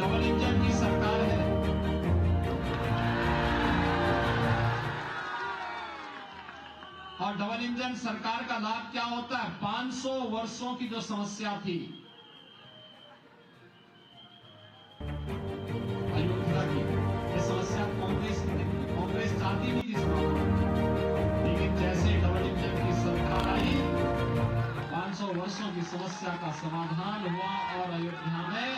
Double engine की सरकार है। और डबल इंजन सरकार का लाभ क्या होता है? 500 वर्षों की जो समस्या थी अयोध्या की, ये समस्या कांग्रेस की नहीं थी, कांग्रेस चाहती नहीं थी समाधान, लेकिन जैसे डबल इंजन की सरकार आई 500 वर्षों की समस्या का समाधान हुआ और अयोध्या में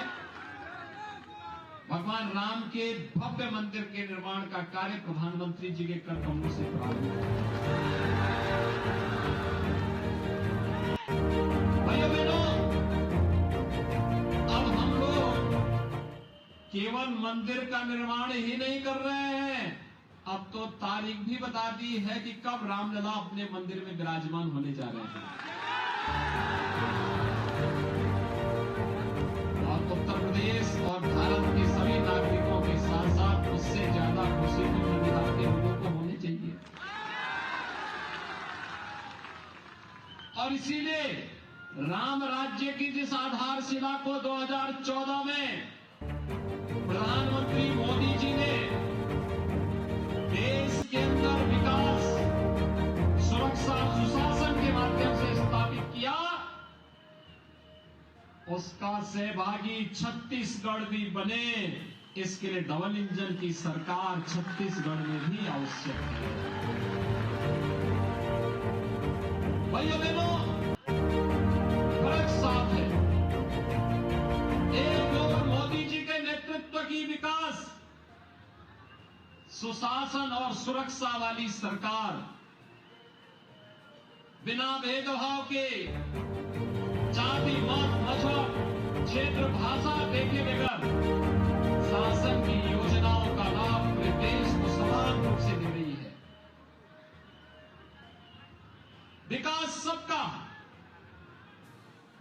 भगवान राम के भव्य मंदिर के निर्माण का कार्य प्रधानमंत्री जी के कर कमलों से प्रारंभ हुआ। भाइयों बहनों, अब हम लोग केवल मंदिर का निर्माण ही नहीं कर रहे हैं, अब तो तारीख भी बता दी है कि कब रामलला अपने मंदिर में विराजमान होने जा रहे हैं। और उत्तर प्रदेश और भारत के सभी नागरिकों के साथ साथ उससे ज्यादा खुशी तो बिहार के लोगों को होनी चाहिए। और इसीलिए राम राज्य की जिस आधारशिला को 2014 में प्रधानमंत्री मोदी जी ने देश के अंदर विकास, सुरक्षा, सुशासन के माध्यम से स्थापित किया, उसका सहभागी छत्तीसगढ़ भी बने, इसके लिए डबल इंजन की सरकार छत्तीसगढ़ में भी आवश्यक है। भाइयों बहनों, फर्क साफ है। एक और मोदी जी के नेतृत्व की विकास, सुशासन और सुरक्षा वाली सरकार, बिना भेदभाव के, जाति, मत, मजहब, क्षेत्र, भाषा देखे बगैर शासन की योजनाओं का लाभ पूरे देश को समान रूप से दे रही है। विकास सबका,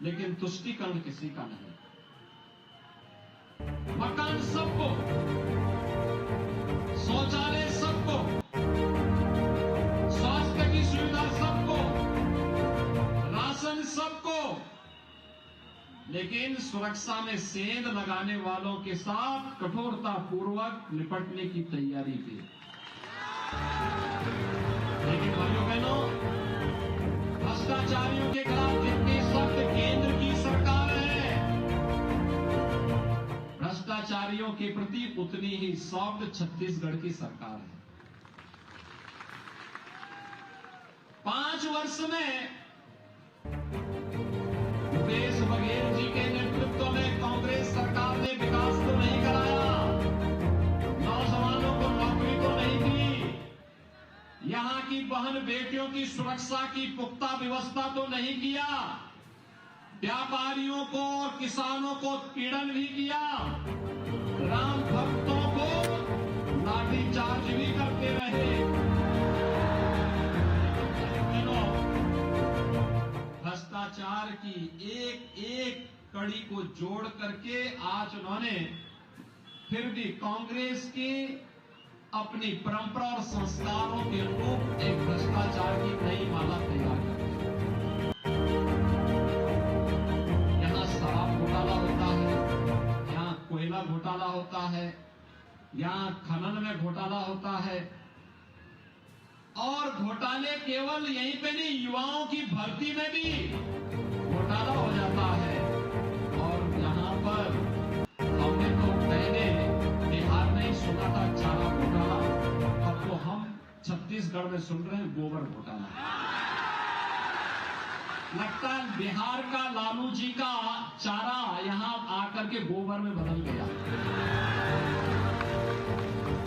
लेकिन तुष्टीकरण किसी का नहीं। मकान सबको, शौचालय सबको, स्वास्थ्य की सुविधा सबको, राशन सबको, लेकिन सुरक्षा में सेंध लगाने वालों के साथ कठोरता पूर्वक निपटने की तैयारी की। लेकिन भाइयों बहनों, भ्रष्टाचारियों के खिलाफ जितनी सख्त केंद्र की सरकार है, भ्रष्टाचारियों के प्रति उतनी ही सॉफ्ट छत्तीसगढ़ की सरकार है। 5 वर्ष में भूपेश बघेल जी के नेतृत्व में कांग्रेस सरकार ने विकास तो नहीं कराया, नौजवानों को नौकरी तो नहीं दी, यहां की बहन बेटियों की सुरक्षा की पुख्ता व्यवस्था तो नहीं किया, व्यापारियों को और किसानों को पीड़न भी किया, राम भक्तों को लाठीचार्ज भी करते रहे। भ्रष्टाचार की एक एक कड़ी को जोड़ करके आज उन्होंने फिर भी कांग्रेस की अपनी परंपरा और संस्कारों के अनुरूप एक भ्रष्टाचार की नई माला तैयार कर दी। यहां शराब घोटाला होता है, यहां कोयला घोटाला होता है, यहां खनन में घोटाला होता है, और घोटाले केवल यहीं पे नहीं, युवाओं की भर्ती में भी घोटाला हो जाता है। और यहां पर हमने तो पहले बिहार में ही सुना था चारा घोटाला, अब तो हम छत्तीसगढ़ में सुन रहे हैं गोबर घोटाला। लगता है बिहार का लालू जी का चारा यहां आकर के गोबर में बदल गया।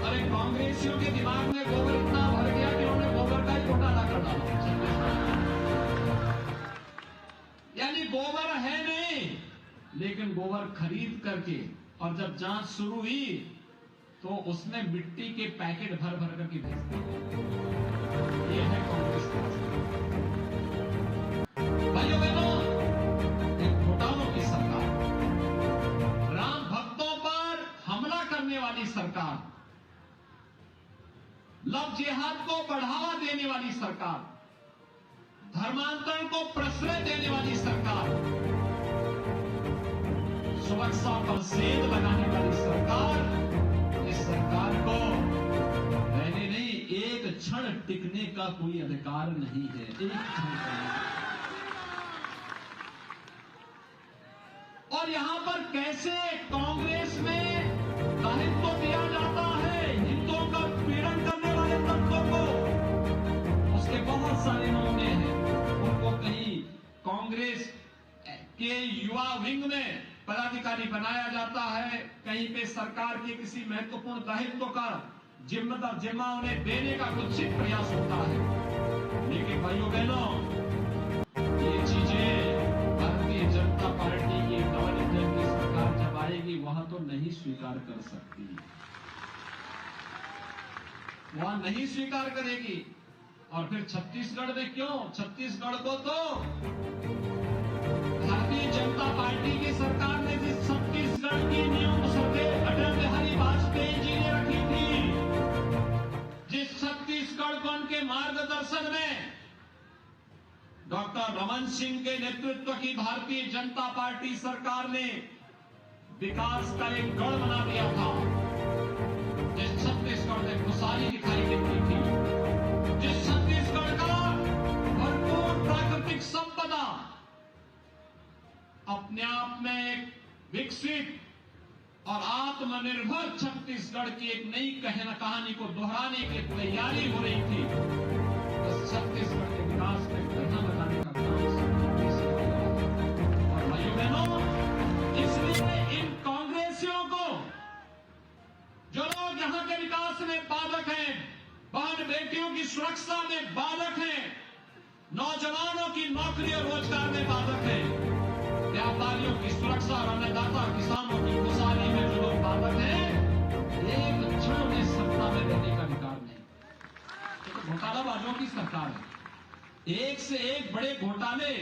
अरे कांग्रेसियों के दिमाग में गोबर इतना भर गया कि उन्होंने गोबर का ही घोटाला कर डाला। यानी गोबर है नहीं, लेकिन गोबर खरीद करके, और जब जांच शुरू हुई तो उसमें मिट्टी के पैकेट भर भर करके भेजते हैं। ये है कांग्रेस की राजनीति। भाइयों बहनों, एक घोटालों की सरकार, राम भक्तों पर हमला करने वाली सरकार, लव जिहाद को बढ़ावा देने वाली सरकार, धर्मांतरण को प्रश्रय देने वाली सरकार, सुरक्षा पर सेंध लगाने वाली टिकने का कोई अधिकार नहीं है। एक क्षण का नहीं। और यहां पर कैसे कांग्रेस में दायित्व दिया जाता है हिंदुओं का पीड़न करने वाले तत्वों को, उसके बहुत सारे नमूने हैं। उनको कहीं कांग्रेस के युवा विंग में पदाधिकारी बनाया जाता है, कहीं पे सरकार के किसी महत्वपूर्ण दायित्व का जिम्मा उन्हें देने का कुत्सित प्रयास होता है। लेकिन भाइयों बहनों, ये चीजें भारतीय जनता पार्टी की डबल इंजन की सरकार जब आएगी वहां तो नहीं स्वीकार कर सकती, वहां नहीं स्वीकार करेगी। और फिर छत्तीसगढ़ में क्यों? छत्तीसगढ़ को तो भारतीय जनता पार्टी की सरकार ने जिस छत्तीसगढ़ की नींव स्वर्गीय अटल बिहारी वाजपेयी जी ने रखी थी, जिस छत्तीसगढ़ को उनके मार्गदर्शन में डॉक्टर रमन सिंह के नेतृत्व की भारतीय जनता पार्टी सरकार ने विकास का एक गढ़ बना दिया था, जिस छत्तीसगढ़ में खुशहाली दिखाई देती थी, जिस छत्तीसगढ़ का भरपूर प्राकृतिक संपदा अपने आप में एक विकसित और आत्मनिर्भर छत्तीसगढ़ की एक नई कहानी को दोहराने की तैयारी हो रही थी। उस छत्तीसगढ़ के विकास में गढ़ा लगाने का काम और भाइयों बहनों, इसलिए इन कांग्रेसियों को, जो लोग यहां के विकास में बाधक हैं, बहन बेटियों की सुरक्षा में बाधक हैं, नौजवानों की नौकरी और रोजगार में बाधक हैं, व्यापारियों की सुरक्षा और अन्नदाता किसानों की खुशहाली में जो लोग बाधक हैं, एक क्षण में सत्ता में रहने का अधिकार नहीं। तो घोटालाबाजों की सरकार है, एक से एक बड़े घोटाले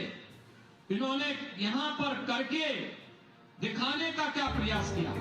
इन्होंने यहां पर करके दिखाने का क्या प्रयास किया।